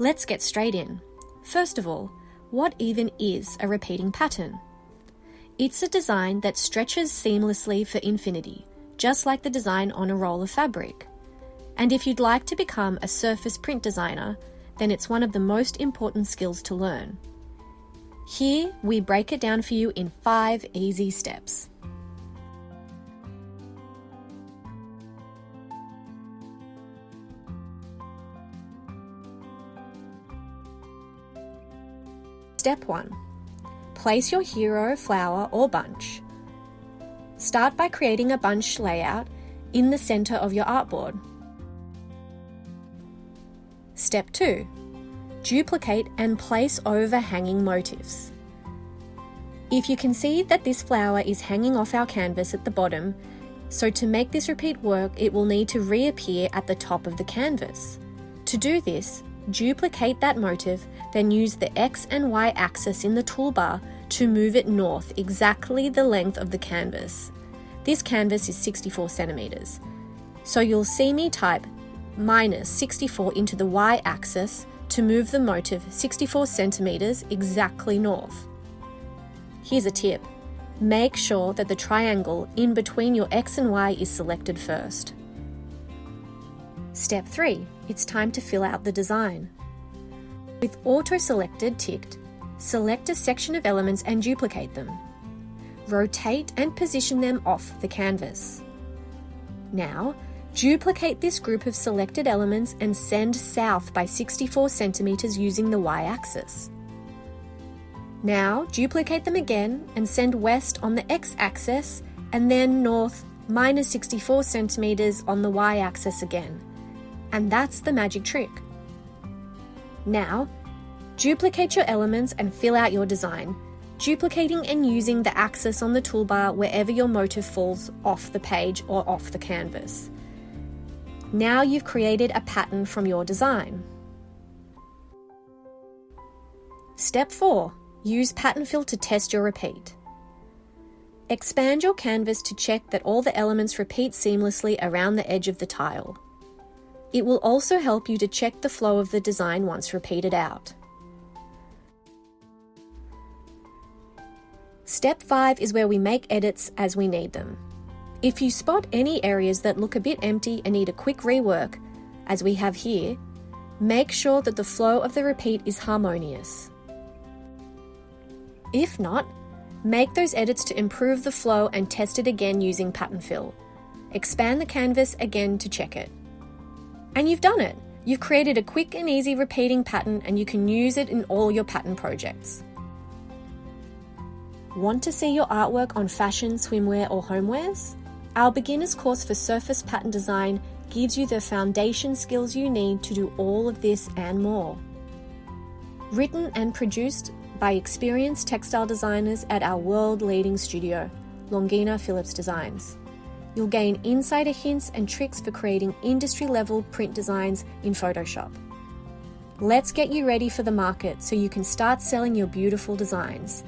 Let's get straight in. First of all, what even is a repeating pattern? It's a design that stretches seamlessly for infinity, just like the design on a roll of fabric. And if you'd like to become a surface print designer, then it's one of the most important skills to learn. Here, we break it down for you in 5 easy steps. Step 1. Place your hero, flower, or bunch. Start by creating a bunch layout in the center of your artboard. Step 2. Duplicate and place overhanging motifs. If you can see that this flower is hanging off our canvas at the bottom, so to make this repeat work, it will need to reappear at the top of the canvas. To do this, duplicate that motif, then use the X and Y axis in the toolbar to move it north exactly the length of the canvas. This canvas is 64 centimeters. So you'll see me type -64 into the Y axis to move the motif 64 centimeters exactly north. Here's a tip. Make sure that the triangle in between your X and Y is selected first. Step 3. It's time to fill out the design. With auto-selected ticked, select a section of elements and duplicate them. Rotate and position them off the canvas. Now, duplicate this group of selected elements and send south by 64 centimeters using the Y-axis. Now, duplicate them again and send west on the X-axis and then north -64 centimeters on the Y-axis again. And that's the magic trick. Now, duplicate your elements and fill out your design, duplicating and using the axis on the toolbar wherever your motif falls off the page or off the canvas. Now you've created a pattern from your design. Step 4. Use Pattern Fill to test your repeat. Expand your canvas to check that all the elements repeat seamlessly around the edge of the tile. It will also help you to check the flow of the design once repeated out. Step 5 is where we make edits as we need them. If you spot any areas that look a bit empty and need a quick rework, as we have here, make sure that the flow of the repeat is harmonious. If not, make those edits to improve the flow and test it again using Pattern Fill. Expand the canvas again to check it. And you've done it! You've created a quick and easy repeating pattern and you can use it in all your pattern projects. Want to see your artwork on fashion, swimwear or homewares? Our beginner's course for surface pattern design gives you the foundation skills you need to do all of this and more. Written and produced by experienced textile designers at our world-leading studio, Longina Phillips Designs. You'll gain insider hints and tricks for creating industry-level print designs in Photoshop. Let's get you ready for the market so you can start selling your beautiful designs.